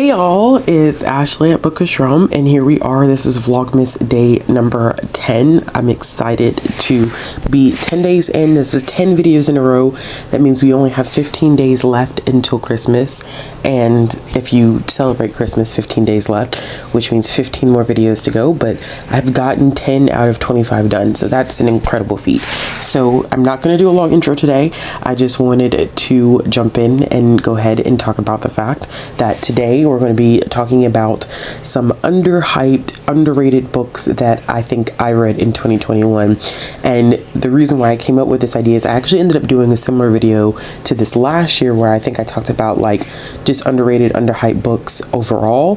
Hey y'all, it's Ashley at Bookishrealm, and here we are. This is Vlogmas day number 10. I'm excited to be 10 days in. This is 10 videos in a row. That means we only have 15 days left until Christmas, and if you celebrate Christmas, 15 days left, which means 15 more videos to go, but I've gotten 10 out of 25 done, so that's an incredible feat. So I'm not going to do a long intro today. I just wanted to jump in and go ahead and talk about the fact that today we're going to be talking about some underhyped, underrated books that I think I read in 2021. And the reason why I came up with this idea is I actually ended up doing a similar video to this last year where I think I talked about like just underrated, underhyped books overall,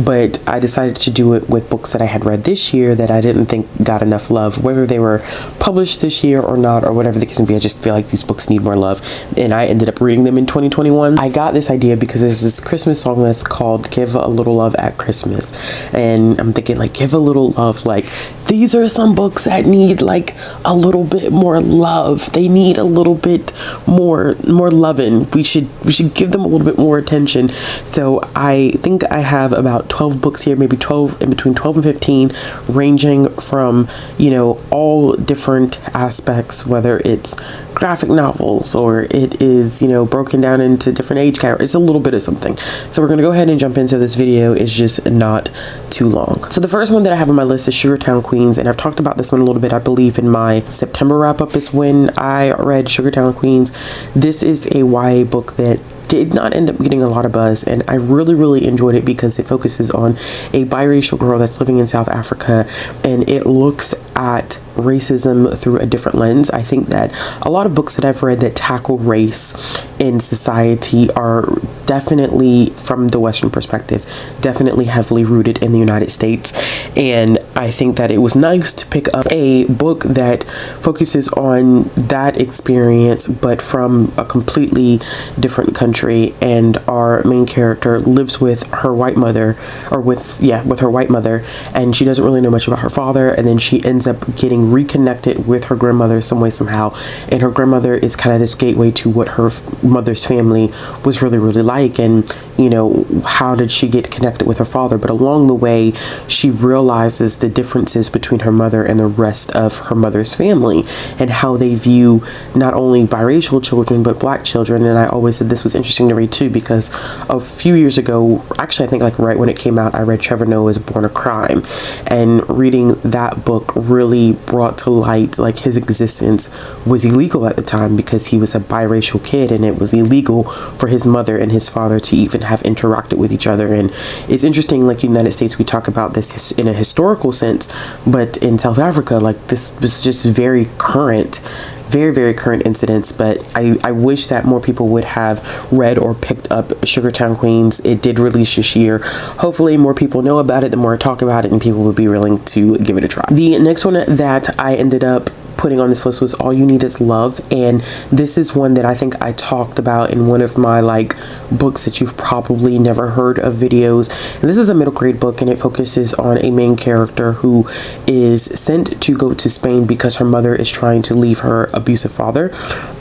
but I decided to do it with books that I had read this year that I didn't think got enough love, whether they were published this year or not, or whatever the case may be. I just feel like these books need more love, and I ended up reading them in 2021. I got this idea because there's this Christmas song that's called Give a Little Love at Christmas, and I'm thinking like, give a little love, like these are some books that need like a little bit more love. They need a little bit more loving. We should give them a little bit more attention. So I think I have about 12 books here, maybe 12, in between 12 and 15, ranging from, you know, all different aspects, whether it's graphic novels or it is, you know, broken down into different age categories. It's a little bit of something. So we're gonna go ahead and jump into this video. It's just not too long. So the first one that I have on my list is Sugartown Queens, and I've talked about this one a little bit. I believe in my September wrap up is when I read Sugartown Queens. This is a YA book that did not end up getting a lot of buzz, and I really enjoyed it because it focuses on a biracial girl that's living in South Africa, and it looks at racism through a different lens. I think that a lot of books that I've read that tackle race in society are definitely, from the Western perspective, definitely heavily rooted in the United States, and I think that it was nice to pick up a book that focuses on that experience but from a completely different country, and our main character lives with her white mother, or with her white mother, and she doesn't really know much about her father, and then she ends up getting reconnected with her grandmother some way somehow, and her grandmother is kind of this gateway to what her mother's family was really like, and you know, how did she get connected with her father. But along the way she realizes the differences between her mother and the rest of her mother's family, and how they view not only biracial children but black children. And I always said this was interesting to read too, because a few years ago, actually I think like right when it came out, I read Trevor Noah's Born a Crime, and reading that book really brought to light like his existence was illegal at the time because he was a biracial kid, and it was illegal for his mother and his father to even have interacted with each other. And it's interesting, like in the United States we talk about this in a historical sense, but in South Africa, like this was just very current, very current incidents. But I wish that more people would have read or picked up Sugartown Queens. It did release this year. Hopefully more people know about it, the more I talk about it, and people will be willing to give it a try. The next one that I ended up putting on this list was All You Need Is Love, and this is one that I think I talked about in one of my like books that you've probably never heard of videos. And this is a middle grade book, and it focuses on a main character who is sent to go to Spain because her mother is trying to leave her abusive father.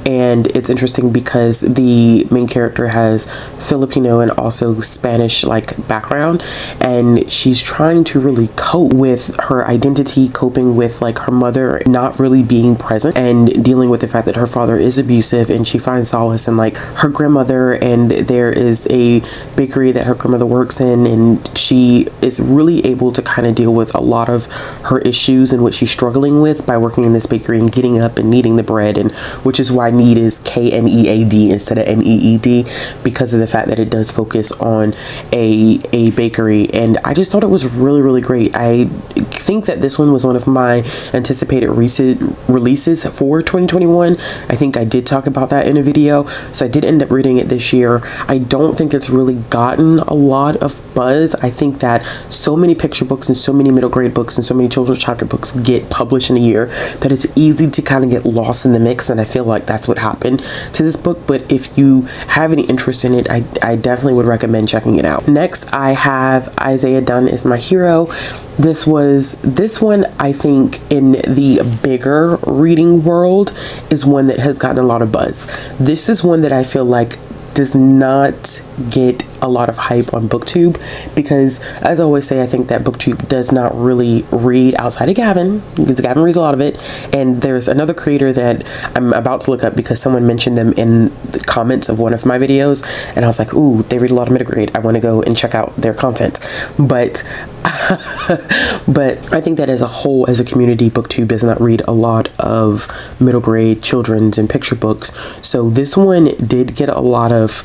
And it's interesting because the main character has Filipino and also Spanish like background, and she's trying to really cope with her identity, coping with like her mother not really being present, and dealing with the fact that her father is abusive. And she finds solace in like her grandmother, and there is a bakery that her grandmother works in, and she is really able to kind of deal with a lot of her issues and what she's struggling with by working in this bakery and getting up and kneading the bread, and which is why knead is KNEAD instead of NEED, because of the fact that it does focus on a bakery. And I just thought it was really great. I think that this one was one of my anticipated releases for 2021. I think I did talk about that in a video, so I did end up reading it this year. I don't think it's really gotten a lot of buzz. I think that so many picture books and so many middle grade books and so many children's chapter books get published in a year that it's easy to kind of get lost in the mix, and I feel like that's what happened to this book. But if you have any interest in it, I definitely would recommend checking it out. Next, I have Isaiah Dunn Is My Hero. This one, I think, in the bigger reading world, is one that has gotten a lot of buzz. This is one that I feel like does not get a lot of hype on BookTube because, as I always say, I think that BookTube does not really read outside of Gavin, because Gavin reads a lot of it. And there's another creator that I'm about to look up because someone mentioned them in the comments of one of my videos, and I was like, ooh, they read a lot of middle grade. I want to go and check out their content. But but I think that as a whole, as a community, BookTube does not read a lot of middle grade children's and picture books. So this one did get a lot of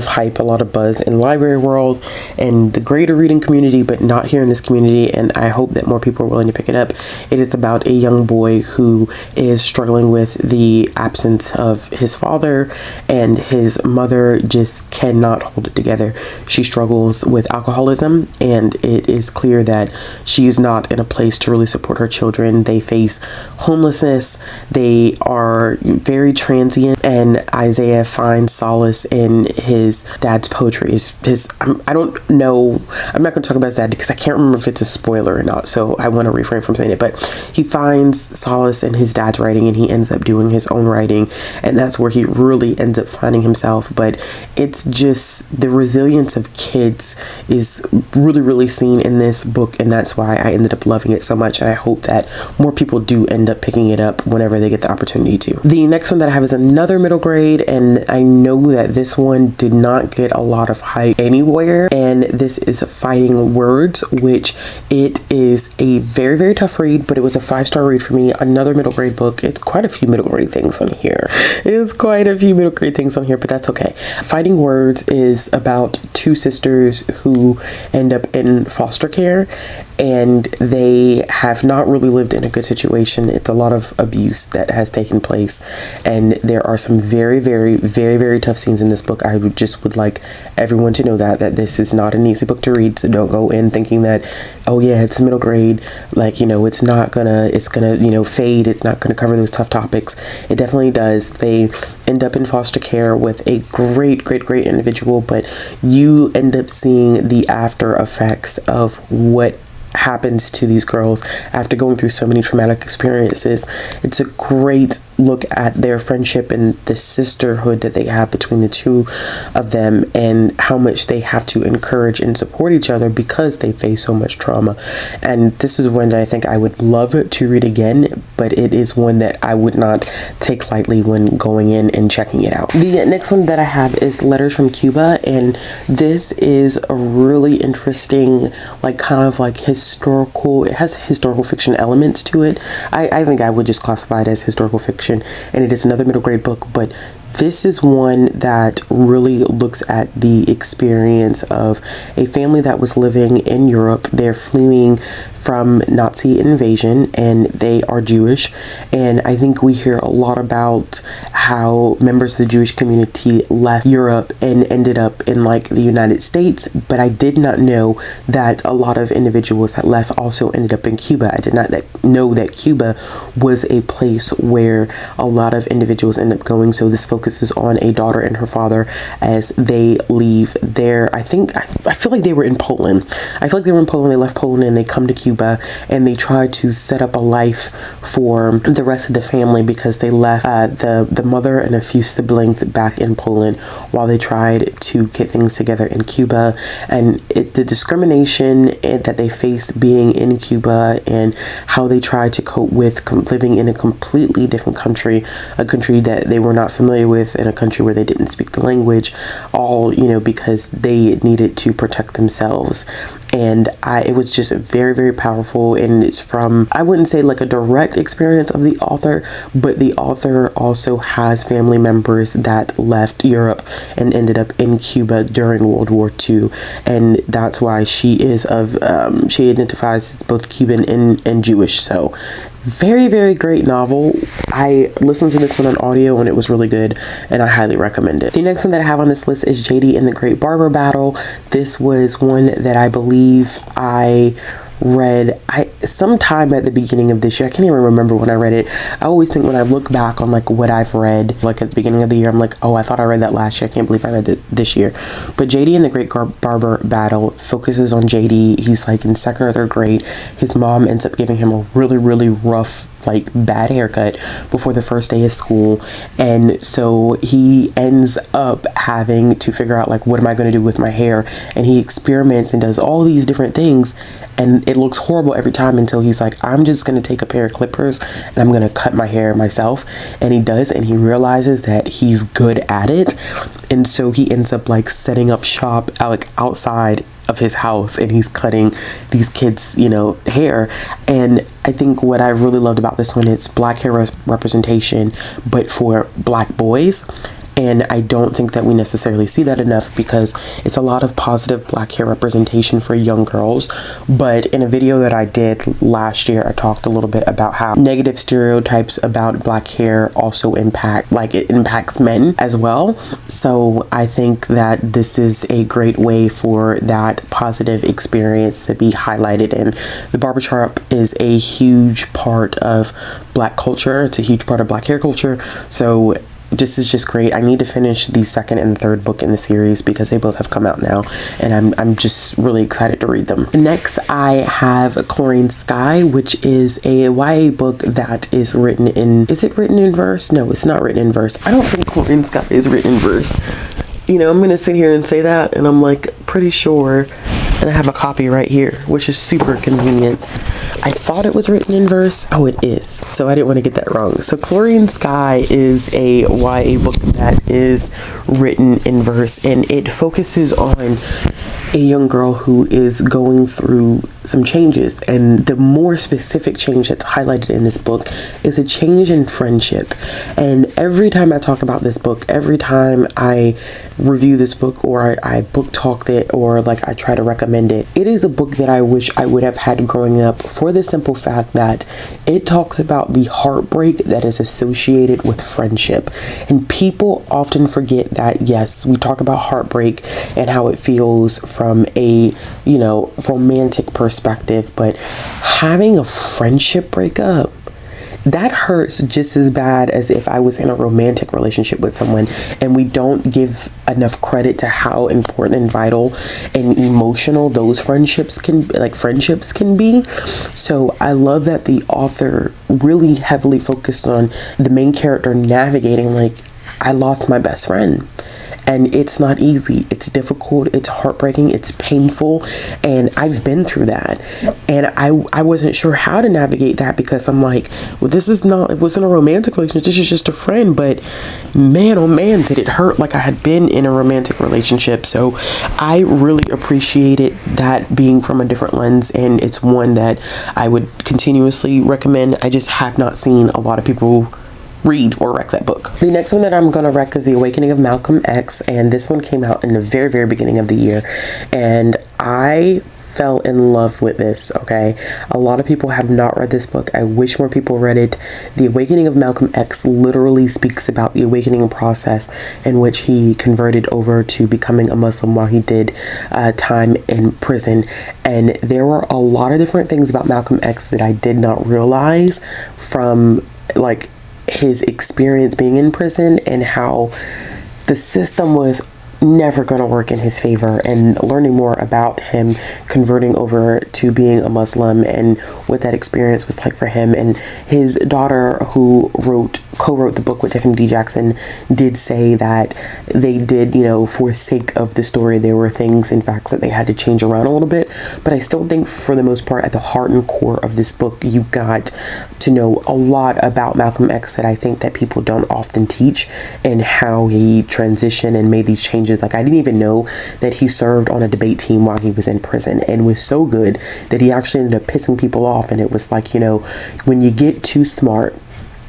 hype, a lot of buzz in the library world and the greater reading community, but not here in this community, and I hope that more people are willing to pick it up. It is about a young boy who is struggling with the absence of his father, and his mother just cannot hold it together. She struggles with alcoholism, and it is clear that she's not in a place to really support her children. They face homelessness, they are very transient, and Isaiah finds solace in his dad's poetry. I don't know, I'm not going to talk about his dad because I can't remember if it's a spoiler or not, so I want to refrain from saying it, but he finds solace in his dad's writing, and he ends up doing his own writing, and that's where he really ends up finding himself. But it's just the resilience of kids is really, really seen in this book, and that's why I ended up loving it so much, and I hope that more people do end up picking it up whenever they get the opportunity to. The next one that I have is another middle grade, and I know that this one did not get a lot of hype anywhere, and this is Fighting Words, which it is a very, very tough read, but it was a 5-star read for me. Another middle grade book. It's quite a few middle grade things on here. It's quite a few middle grade things on here, but that's okay. Fighting Words is about two sisters who end up in foster care, and they have not really lived in a good situation. It's a lot of abuse that has taken place, and there are some very, very, very, very tough scenes in this book. I would like everyone to know that this is not an easy book to read, so don't go in thinking that, oh yeah, it's middle grade, like, you know, it's gonna you know, fade, it's not gonna cover those tough topics. It definitely does. They end up in foster care with a great, great, great individual, but you end up seeing the after effects of what happens to these girls after going through so many traumatic experiences. It's a great look at their friendship and the sisterhood that they have between the two of them, and how much they have to encourage and support each other because they face so much trauma. And this is one that I think I would love to read again, but it is one that I would not take lightly when going in and checking it out. The next one that I have is Letters from Cuba, and this is a really interesting, like, kind of like historical, it has historical fiction elements to it. I think I would just classify it as historical fiction, and it is another middle grade book, but this is one that really looks at the experience of a family that was living in Europe. They're fleeing from Nazi invasion, and they are Jewish, and I think we hear a lot about how members of the Jewish community left Europe and ended up in like the United States, but I did not know that a lot of individuals that left also ended up in Cuba. I did not know that Cuba was a place where a lot of individuals end up going, so this focuses on a daughter and her father as they leave there. I feel like they were in Poland. I feel like they were in Poland. They left Poland and they come to Cuba, and they try to set up a life for the rest of the family because they left the mother and a few siblings back in Poland while they tried to get things together in Cuba. And the discrimination that they faced being in Cuba, and how they tried to cope with living in a completely different country, a country that they were not familiar with, in a country where they didn't speak the language, all, you know, because they needed to protect themselves. And it was just very, very powerful, and it's from, I wouldn't say like a direct experience of the author, but the author also has family members that left Europe and ended up in Cuba during World War II, and that's why she is she identifies as both Cuban and Jewish. So very, very great novel. I listened to this one on audio and it was really good, and I highly recommend it. The next one that I have on this list is JD and the Great Barber Battle. This was one that I believe I read sometime at the beginning of this year, I can't even remember when I read it. I always think when I look back on like what I've read, like at the beginning of the year, I'm like, oh, I thought I read that last year. I can't believe I read it this year. But JD and the Great Barber Battle focuses on JD. He's like in 2nd or 3rd grade. His mom ends up giving him a really, really rough, like bad haircut before the first day of school, and so he ends up having to figure out like, what am I going to do with my hair? And he experiments and does all these different things, and it looks horrible every time until he's like, I'm just going to take a pair of clippers and I'm going to cut my hair myself. And he does, and he realizes that he's good at it, and so he ends up like setting up shop like outside of his house, and he's cutting these kids, you know, hair. And I think what I really loved about this one is black hair representation, but for black boys. And I don't think that we necessarily see that enough, because it's a lot of positive black hair representation for young girls. But in a video that I did last year, I talked a little bit about how negative stereotypes about black hair also impact, like it impacts men as well. So I think that this is a great way for that positive experience to be highlighted. And the barbershop is a huge part of black culture. It's a huge part of black hair culture. So this is just great. I need to finish the 2nd and 3rd book in the series because they both have come out now, and I'm just really excited to read them. Next, I have Chlorine Sky, which is a YA book that is written in, is it written in verse? No, it's not written in verse. I don't think Chlorine Sky is written in verse. You know, I'm gonna sit here and say that, and I'm like pretty sure, and I have a copy right here, which is super convenient. I thought it was written in verse. Oh, it is. So I didn't want to get that wrong. So Chlorine Sky is a YA book that is written in verse, and it focuses on a young girl who is going through some changes. And the more specific change that's highlighted in this book is a change in friendship. And every time I talk about this book, every time I review this book, or I book talk it, or like I try to recommend it, it is a book that I wish I would have had growing up, for the simple fact that it talks about the heartbreak that is associated with friendship. And people often forget that, yes, we talk about heartbreak and how it feels from a, you know, romantic perspective, but having a friendship breakup, that hurts just as bad as if I was in a romantic relationship with someone. And we don't give enough credit to how important and vital and emotional those friendships can be. So I love that the author really heavily focused on the main character navigating, like, I lost my best friend. And it's not easy. It's difficult. It's heartbreaking. It's painful. And I've been through that. And I wasn't sure how to navigate that, because I'm like, well, it wasn't a romantic relationship. This is just a friend. But man, oh man, did it hurt like I had been in a romantic relationship. So I really appreciated that being from a different lens. And it's one that I would continuously recommend. I just have not seen a lot of people read or rec that book. The next one that I'm gonna rec is The Awakening of Malcolm X, and this one came out in the very, very beginning of the year, and I fell in love with this. Okay, a lot of people have not read this book. I wish more people read it. The Awakening of Malcolm X literally speaks about the awakening process in which he converted over to becoming a Muslim while he did time in prison. And there were a lot of different things about Malcolm X that I did not realize, from like his experience being in prison and how the system was never going to work in his favor, and learning more about him converting over to being a Muslim and what that experience was like for him. And his daughter, who co-wrote the book with Tiffany D. Jackson, did say that they did, you know, for sake of the story, there were things and facts that they had to change around a little bit. But I still think for the most part, at the heart and core of this book, you got to know a lot about Malcolm X that I think that people don't often teach, and how he transitioned and made these changes. Like, I didn't even know that he served on a debate team while he was in prison, and was so good that he actually ended up pissing people off. And it was like, you know, when you get too smart,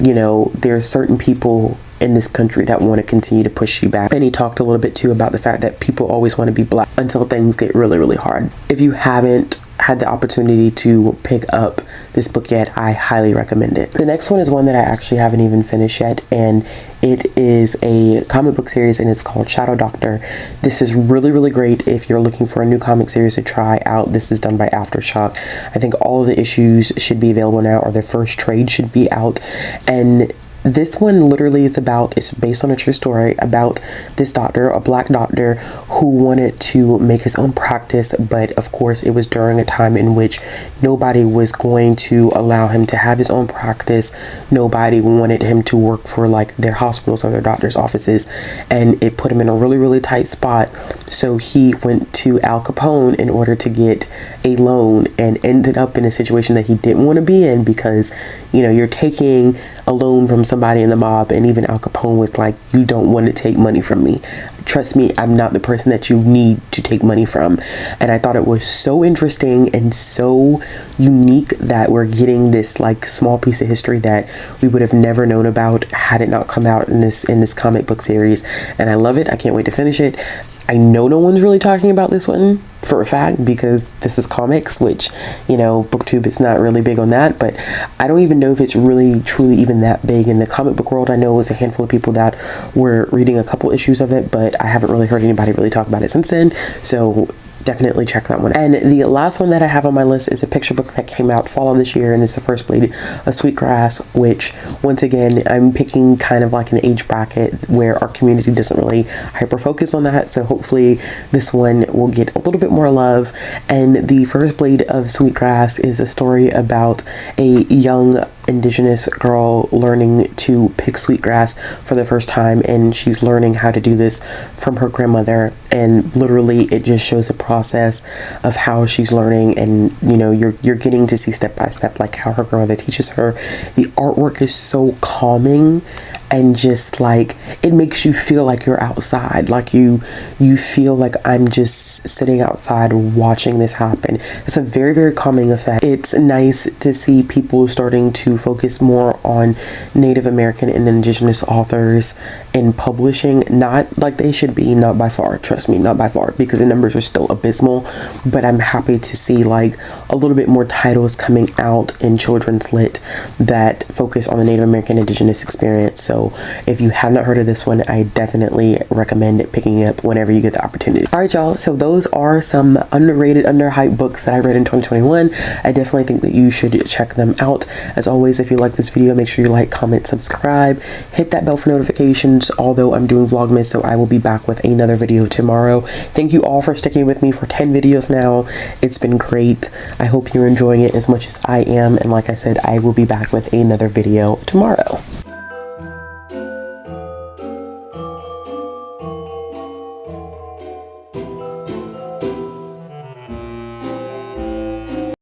you know, there's certain people in this country that want to continue to push you back. And he talked a little bit too about the fact that people always want to be black until things get really, really hard. If you haven't had the opportunity to pick up this book yet, I highly recommend it. The next one is one that I actually haven't even finished yet, and it is a comic book series, and it's called Shadow Doctor. This is really, really great if you're looking for a new comic series to try out. This is done by Aftershock. I think all of the issues should be available now, or the first trade should be out. And this one literally is it's based on a true story about this doctor, a black doctor, who wanted to make his own practice, but of course it was during a time in which nobody was going to allow him to have his own practice. Nobody wanted him to work for like their hospitals or their doctor's offices, and it put him in a really, really tight spot. So he went to Al Capone in order to get a loan, and ended up in a situation that he didn't want to be in, because, you know, you're taking a loan from somebody in the mob, and even Al Capone was like, you don't want to take money from me. Trust me, I'm not the person that you need to take money from. And I thought it was so interesting and so unique that we're getting this like small piece of history that we would have never known about had it not come out in this comic book series. And I love it. I can't wait to finish it. I know no one's really talking about this one for a fact, because this is comics, which, you know, BookTube is not really big on that, but I don't even know if it's really truly even that big in the comic book world. I know it was a handful of people that were reading a couple issues of it, but I haven't really heard anybody really talk about it since then. So definitely check that one. And the last one that I have on my list is a picture book that came out fall of this year, and it's the first blade of Sweetgrass, which once again I'm picking kind of like an age bracket where our community doesn't really hyper focus on that, so hopefully this one will get a little bit more love. And the first blade of Sweetgrass is a story about a young indigenous girl learning to pick sweetgrass for the first time, and she's learning how to do this from her grandmother. And literally it just shows a process of how she's learning, and you know, you're getting to see step by step like how her grandmother teaches her. The artwork is so calming, and just like it makes you feel like you're outside, like you feel like I'm just sitting outside watching this happen. It's a very, very calming effect. It's nice to see people starting to focus more on Native American and indigenous authors in publishing, not like they should be, not by far, trust me, not by far, because the numbers are still abysmal. But I'm happy to see like a little bit more titles coming out in children's lit that focus on the Native American indigenous experience. So if you have not heard of this one, I definitely recommend picking it up whenever you get the opportunity. All right, y'all, so those are some underrated, underhyped books that I read in 2021. I definitely think that you should check them out. As always, if you like this video, make sure you like, comment, subscribe, hit that bell for notifications. Although I'm doing Vlogmas, so I will be back with another video tomorrow. Thank you all for sticking with me for 10 videos now. It's been great. I hope you're enjoying it as much as I am, and like I said, I will be back with another video tomorrow.